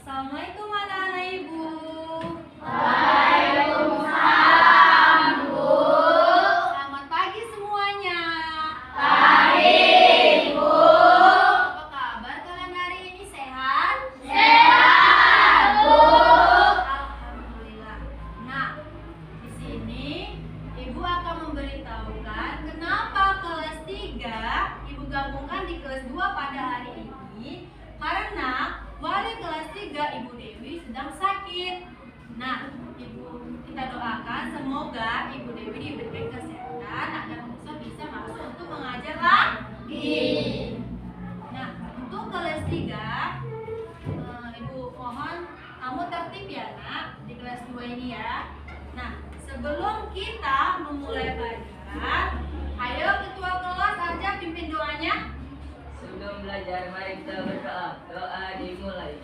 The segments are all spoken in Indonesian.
Assalamualaikum anak-anak Ibu. Waalaikumsalam, Bu. Selamat pagi semuanya. Pagi, Bu. Apa kabar kalian hari ini? Sehat? Sehat, Bu. Alhamdulillah. Nah, di sini Ibu akan memberitahukan kenapa kelas 3 Ibu gabungkan di kelas 2 pada hari ini. Karena wali kelas 3 Ibu Dewi sedang sakit. Nah, kita doakan semoga Ibu Dewi diberikan kesehatan agar besok bisa masuk untuk mengajar lagi. Nah, untuk kelas 3 Ibu mohon kamu tertib ya nak di kelas 2 ini ya. Nah, sebelum kita memulai pelajaran, ayo ketua kelas aja pimpin doanya. Sebelum belajar, mari kita berdoa. Doa dimulai.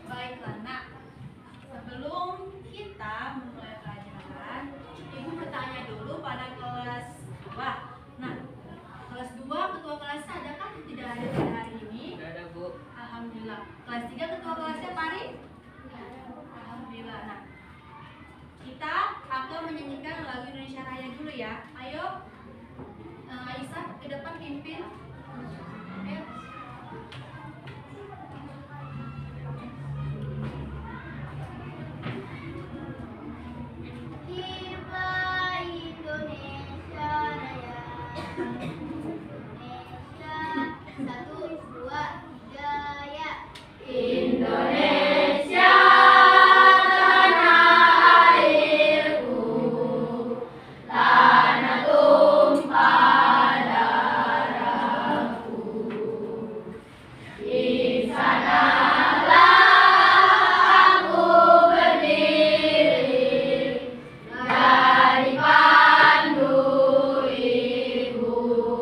Baiklah nak, sebelum kita memulai pelajaran, Ibu bertanya dulu pada kelas 2. Nah, kelas 2 ketua kelasnya ada kan? Tidak ada pada hari ini. Tidak ada, Bu. Alhamdulillah. Kelas 3 ketua kelasnya Pari? Alhamdulillah. Nah, kita akan menyanyikan lagu Indonesia Raya dulu ya. Ayo, Aisyah ke depan pimpin. Ayo. Hiduplah Indonesia Raya. Indonesia, 1, 2, 3, ya. Indonesia, tanah airku, tanah tumpah darahku. Di sanalah aku berdiri, dari pandu ibuku.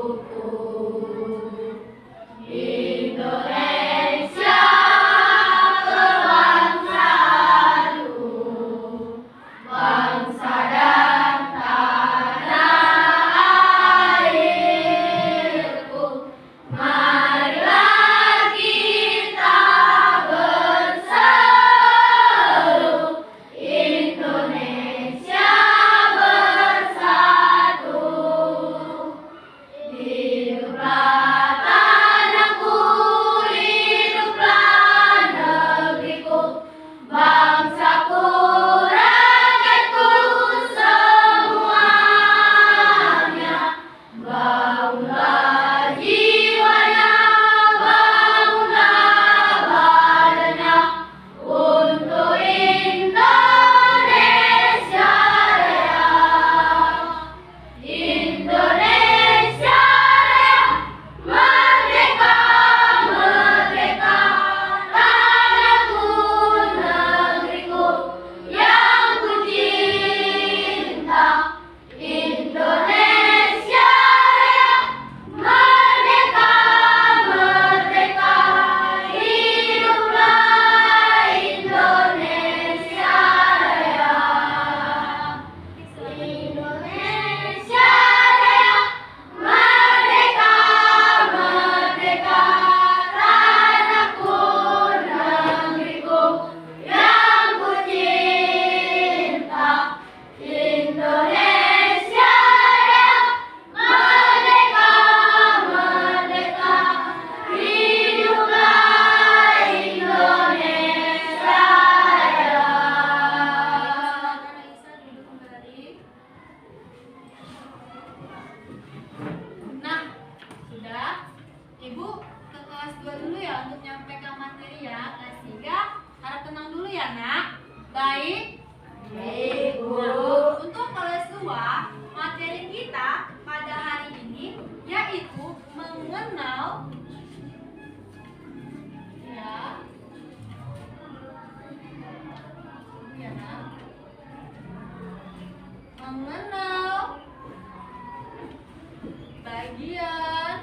bagian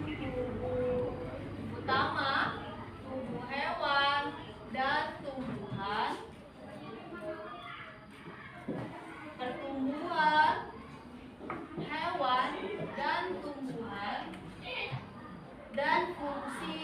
tubuh utama, tubuh hewan dan tumbuhan, pertumbuhan hewan dan tumbuhan, dan fungsi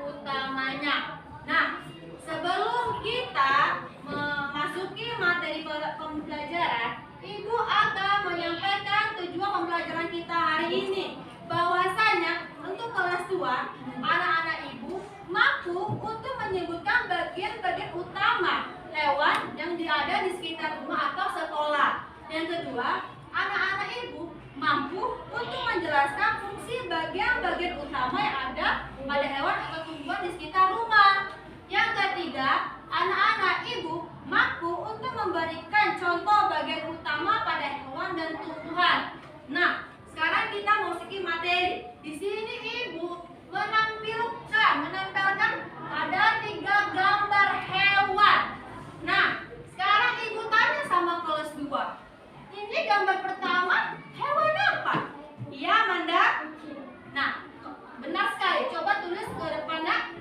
utamanya. Nah, sebelum kita memasuki materi pembelajaran, Ibu akan menyampaikan tujuan pembelajaran kita hari ini. Bahwasanya untuk kelas 2, anak-anak Ibu mampu untuk menyebutkan bagian-bagian utama hewan yang ada di sekitar rumah atau sekolah. Yang kedua, anak-anak Ibu mampu untuk menjelaskan fungsi bagian-bagian utama yang ada pada hewan atau tumbuhan di sekitar rumah. Yang ketiga, anak-anak Ibu mampu untuk memberikan contoh bagian utama pada hewan dan tumbuhan. Nah, sekarang kita masuki materi. Di sini Ibu menempelkan ada 3 gambar hewan. Nah, sekarang Ibu tanya sama kelas 2. Ini gambar pertama hewan apa? Iya, Manda? Nah, benar sekali. Coba tulis ke depan, Nak.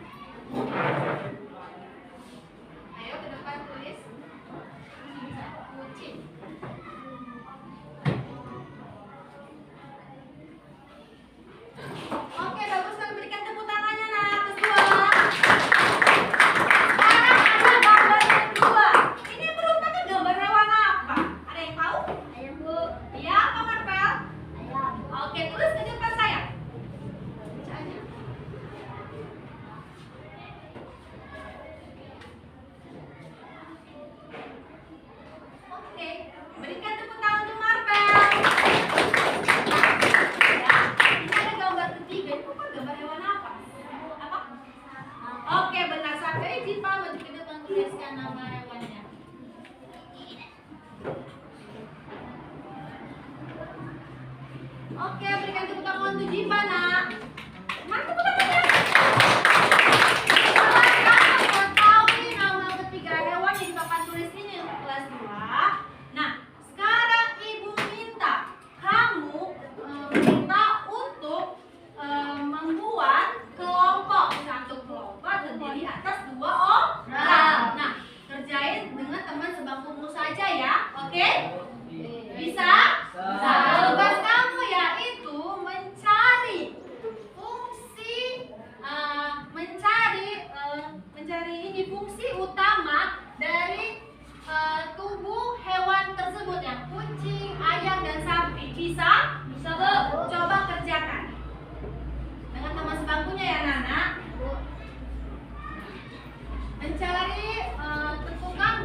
Ayo ke depan tulis. Kucing. Oke, bagus sekali. Berikan tepuk tangannya, Nak. Kedua. Sekarang ada gambar yang kedua. Ini merupakan gambar hewan apa? Ada yang tahu? Ayam, Bu. Iya, apa, Marvel? Ayam. Oke, tulis ke depan saya. Baca aja. Oke, berikan tepuk tangan untuk Marvel. Ya, ini ada gambar ketiga. Ini bukan gambar hewan apa? Apa? Oke, benar sekali. Jipa maju ke depan, tuliskan nama hewannya. Oke, berikan tepuk tangan untuk Jipa, Nak. Mana tepuk tangannya? Setelah kamu mengetahui nama ketiga hewan yang Bapak tulis ini untuk kelas 2. Nah, sekarang Ibu minta kamu untuk membuat kelompok. Satu kelompok terdiri atas 2 orang. Nah, kerjain dengan teman sebangkumu saja ya. Oke? Bisa? Tugas kamu yaitu mencari fungsi fungsi utama dari tubuh hewan tersebut, yang kucing, ayam dan sapi. Bisa? Bisa, Bu. Coba kerjakan dengan teman sebangkunya ya, Nana. Mencari tentukan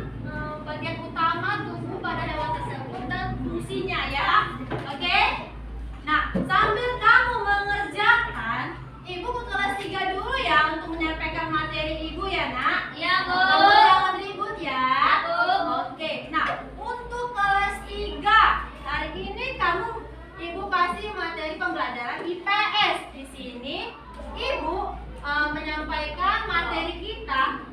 bagian utama tubuh pada hewan tersebut dan fungsinya ya. Oke? Nah, sambil kamu mengerjakan, Ibu ke kelas 3 dulu ya untuk menyampaikan materi Ibu ya, Nak. Iya, Bu. Kamu jangan ribut ya. Bu. Oke. Nah, untuk kelas 3 hari ini Ibu kasih materi pembelajaran IPS. Di sini Ibu menyampaikan materi kita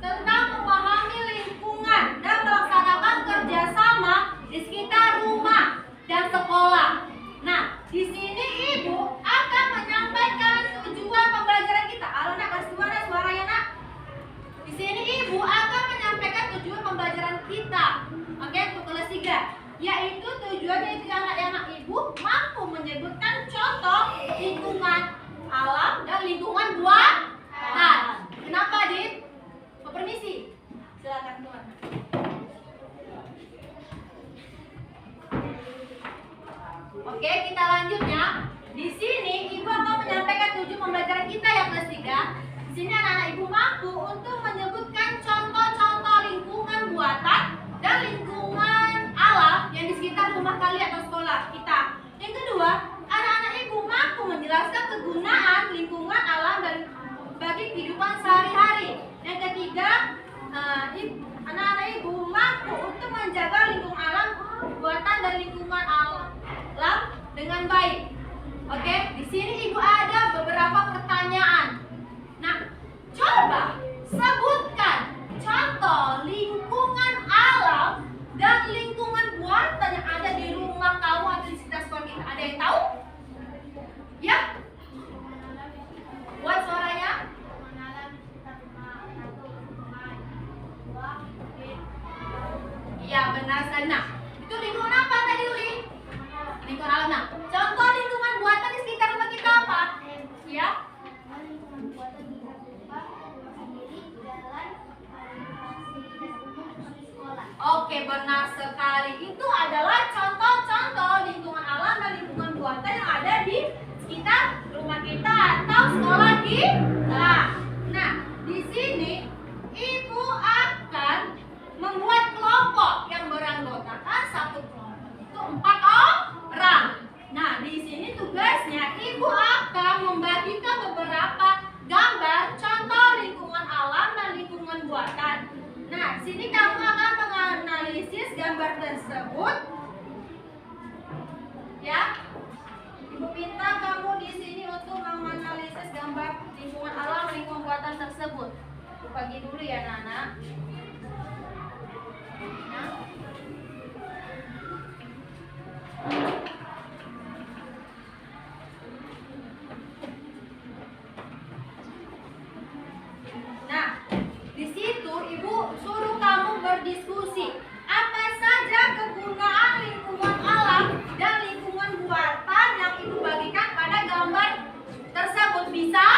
tentang memahami lingkungan dan melaksanakan kerjasama di sekitar rumah dan sekolah. Nah, di sini Ibu akan menyampaikan tujuan pembelajaran kita. Halo, Nak, kelas 2 ada suaranya, Nak. Di sini Ibu akan menyampaikan tujuan pembelajaran kita. Oke, untuk kelas 3, yaitu tujuannya itu anak-anak Ibu mampu menyebutkan contoh lingkungan alam dan lingkungan buatan. Kenapa, Dit? Permisi. Silakan, Tuan. Oke, kita lanjut ya. Di sini Ibu akan menyampaikan tujuan pembelajaran kita ya kelas 3. Di sini anak-anak Ibu mampu untuk menyebutkan contoh-contoh lingkungan buatan dan lingkungan alam yang di sekitar rumah kalian atau sekolah kita. Yang kedua, anak-anak Ibu mampu menjelaskan kegunaan lingkungan alam dan berdasarkan. Nah, itu lingkungan apa tadi Uli? Lingkungan alam. Nah, contoh lingkungan buatan di sekitar rumah kita apa? Ya? Oke, benar sekali. Itu adalah contoh-contoh lingkungan alam dan lingkungan buatan yang ada di sekitar rumah kita atau sekolah kita. Nah, di sini Ibu akan membuat kelompok yang beranggotakan satu kelompok itu 4 orang. Nah, di sini tugasnya Ibu akan membagikan beberapa gambar contoh lingkungan alam dan lingkungan buatan. Nah, sini kamu akan menganalisis gambar tersebut. Ya. Ibu minta kamu di sini untuk menganalisis gambar lingkungan alam dan lingkungan buatan tersebut. Ibu bagi dulu ya, Nana. Nah. Nah, di situ Ibu suruh kamu berdiskusi apa saja kegunaan lingkungan alam dan lingkungan buatan yang Ibu bagikan pada gambar tersebut. Bisa?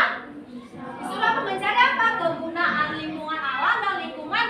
Disuruh aku mencari apa kegunaan lingkungan alam dan lingkungan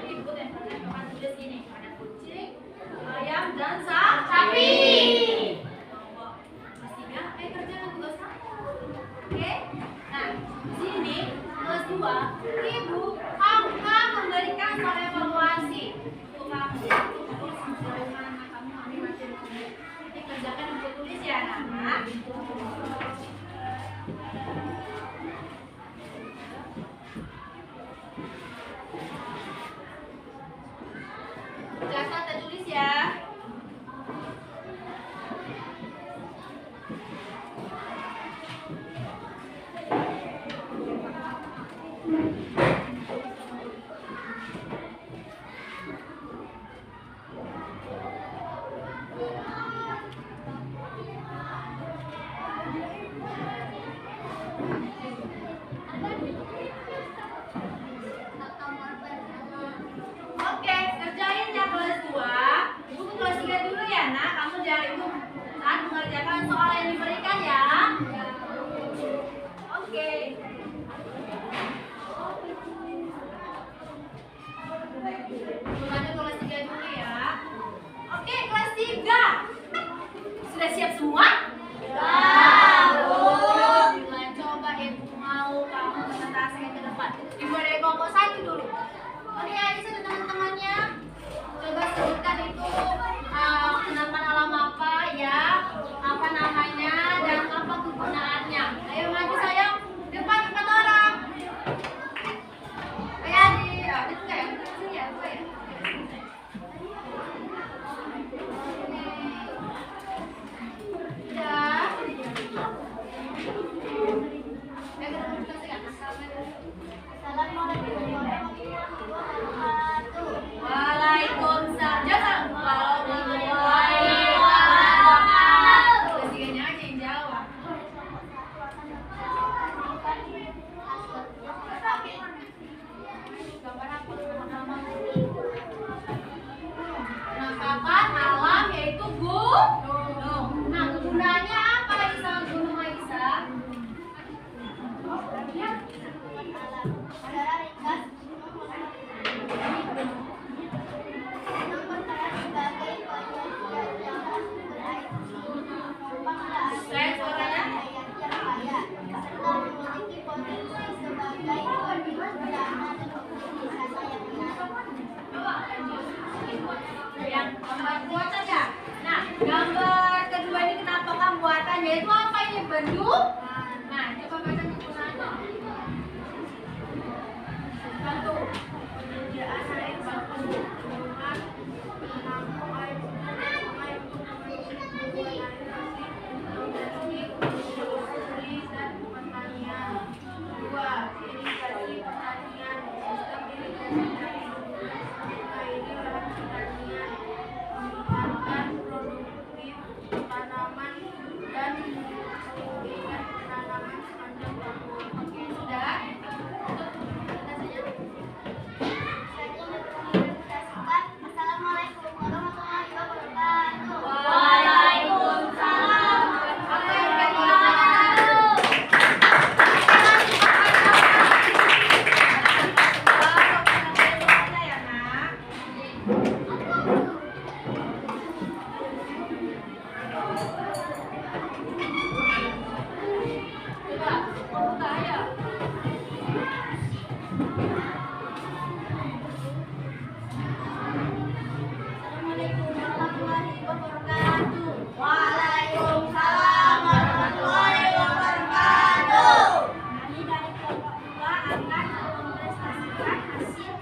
ibu dan kalian akan tulis ini. Ada kucing, ayam, dan sapi. Kelas 3, kerjakan tugas kamu. Oke? Nah, di sini kelas 2, ibu akan memberikan soal evaluasi untuk kamu. Terus sejauh mana kamu ambil materi ini. Nanti kerjakan ibu tulis ya, anak. Catat dan tulis ya. Oke, kerjain ya kelas 2. Ibu ke kelas 3 dulu ya, nak. Kamu jangan ibu saat mengerjakan soal yang diberikan ya. Oke. Lanjut kelas 3 dulu ya. Oke, kelas 3. Sudah siap semua? Nah, coba ibu mau kamu presentasikan ke depan. Ibu dari kelompok 1 dulu. Oke, Aisyah dan teman-temannya. Coba sebutkan itu kenapan alam apa ya, apa namanya, dan apa kegunaannya. Ayo maju sayang, depan orang. Ayo adik, adik enggak ya? Sini ya, gue ya. Udah. Assalamualaikum warahmatullahi wabarakatuh. Waalaikumsalam. Jangan Warahmatullahi wabarakatuh. Ketiganya aja yang jawab. Gambar apa? Penampakan alam yaitu gunung. Nah, kegunaannya apa Aisyah? Gunung Aisyah? Udara ringkas, gunung berperan sebagai penyedia udara sumber air bersih, menopang Saya suaranya? hayat yang kaya, serta memiliki potensi sebagai pemilik udara dan objek wisata yang menarik. Coba yang gambar buatan ya. Nah, gambar kedua ini kenapa kamu buatan? Yaitu apa ini bendung? Nah, coba baca kegunaannya. Bantu. Penyediaan air baku, gunungan, menampung air hujan dan sungai untuk membuat air bersih, domestik, industri, dan pertanian. 2. Irigasi pertanian, sistem irigasi dari hulu mengairi lahan pertanian, meningkatkan produktif tanaman dan meningkatkan tanaman sepanjang tahun. Oke, sudah. Assalamualaikum warahmatullahi wabarakatuh. Waalaikumsalam. Apa yang kegunaannya? Ya, nak. Coba, buka ya. Assalamualaikum warahmatullahi wabarakatuh. Waalaikumsalam warahmatullahi wabarakatuh. Kami dari kelompok 2 akan mempresentasikan hasil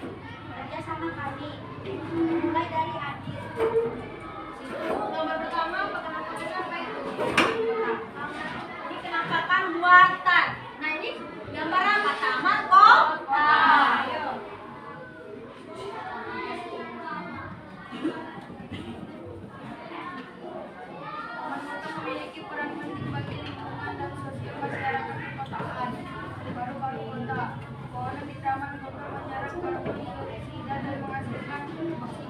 kerjasama kami. Mulai dari Adil. Gambar pertama penampakan apa itu? Ini penampakan buatan. Nah, ini gambar apa? Taman kota. Ayo. Taman kota memiliki peran penting bagi lingkungan dan sosial masyarakat perkotaan. Baru-baru kota, pohon di taman kota menyerap karbon dioksida dan menghasilkan oksigen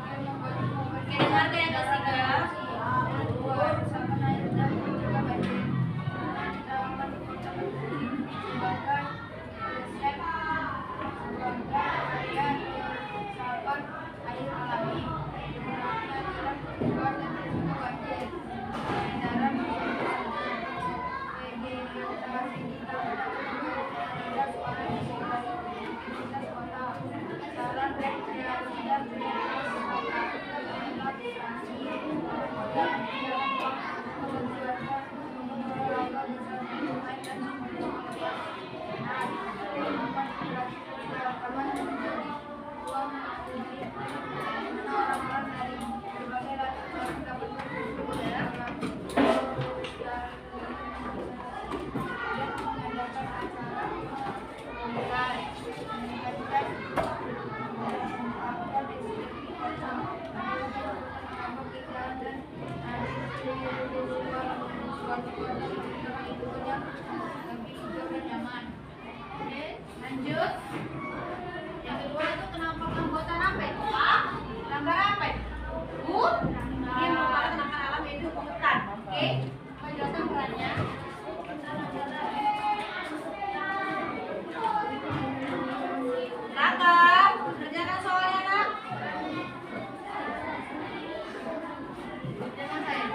nyaman. Oke, lanjut. Yang kedua itu kenapa pembuatan apa itu? Pak? Gambar apa itu? Ini merupakan akan alam yaitu hutan. Oke, penjelasan perannya. Kakak, kerjakan soalnya nak. Kerjakan saya.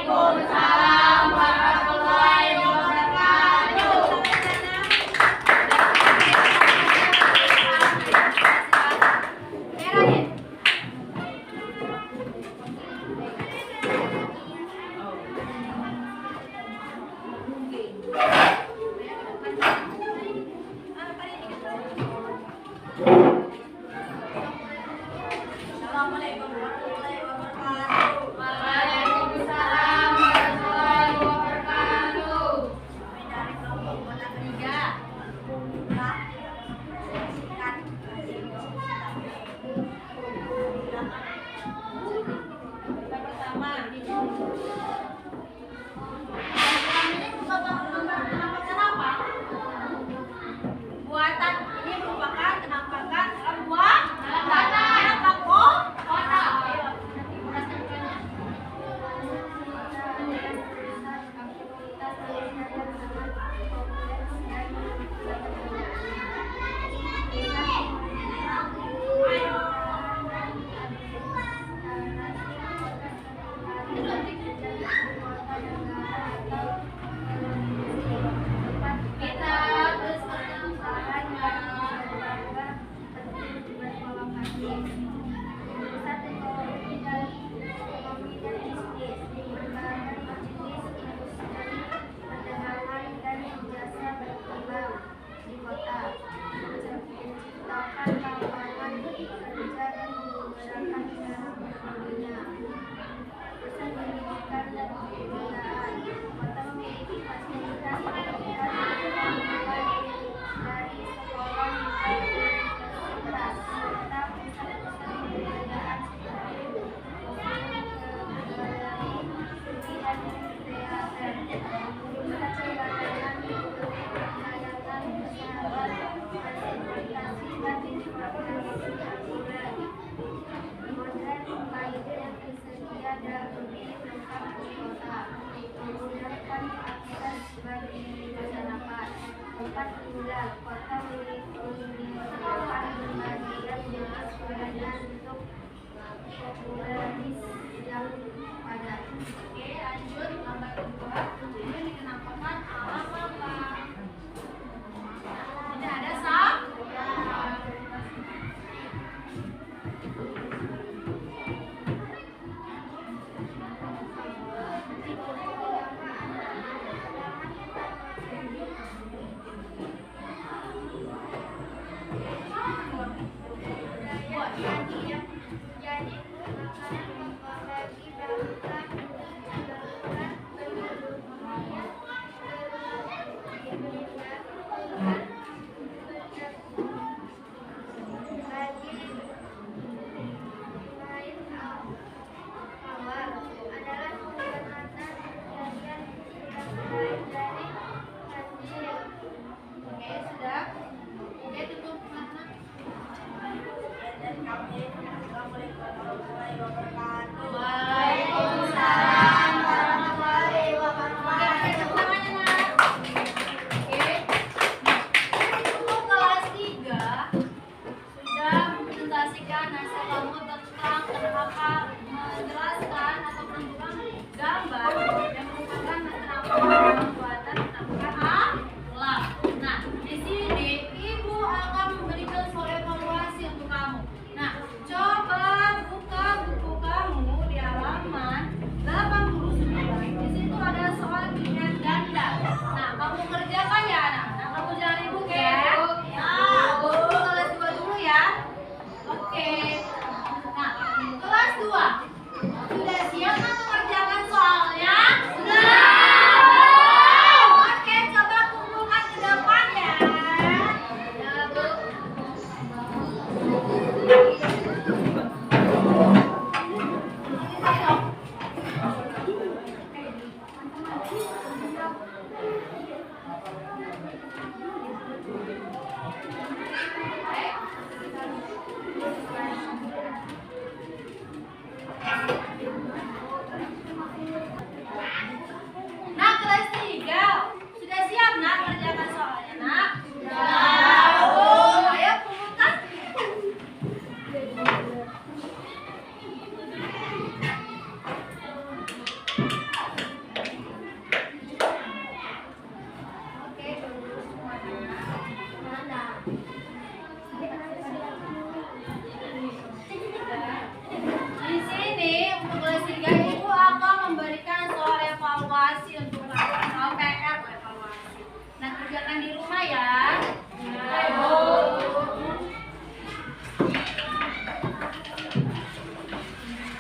Waalaikumsalam warahmatullahi wabarakatuh. 2. Sudah siap kan mengerjakan soalnya? Oke, coba kumpulkan ke depan ya. Ya, Bu. Nak, kelas 3. Sudah siap, Nak, mengerjakan soalnya, Nak? Sudah. Ayo kumpulkan. Oke, dulu semuanya. Di sini untuk kelas 3 Ibu akan memberikan soal evaluasi untuk kalian, soal PR evaluasi. Nah, kerjakan di rumah ya.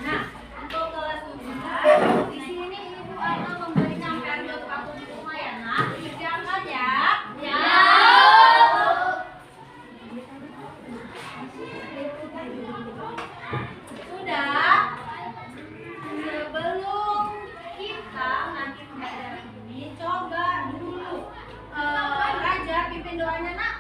Nah, untuk kelas 2 di sini Ibu akan memberikan PR buat kamu di rumah ya, Nak. Kerjakan ya. Sudah. Sebelum kita nanti pembelajaran ini, coba dulu Raja pimpin doanya, Nak.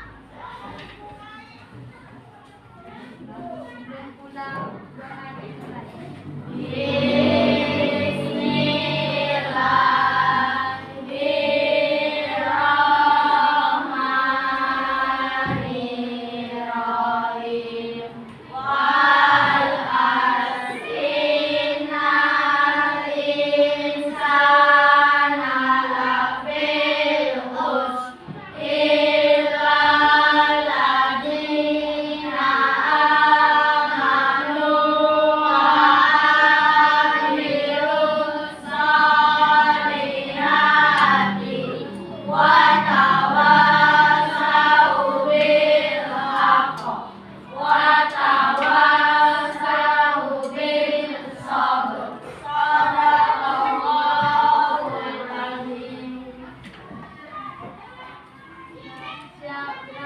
Siap.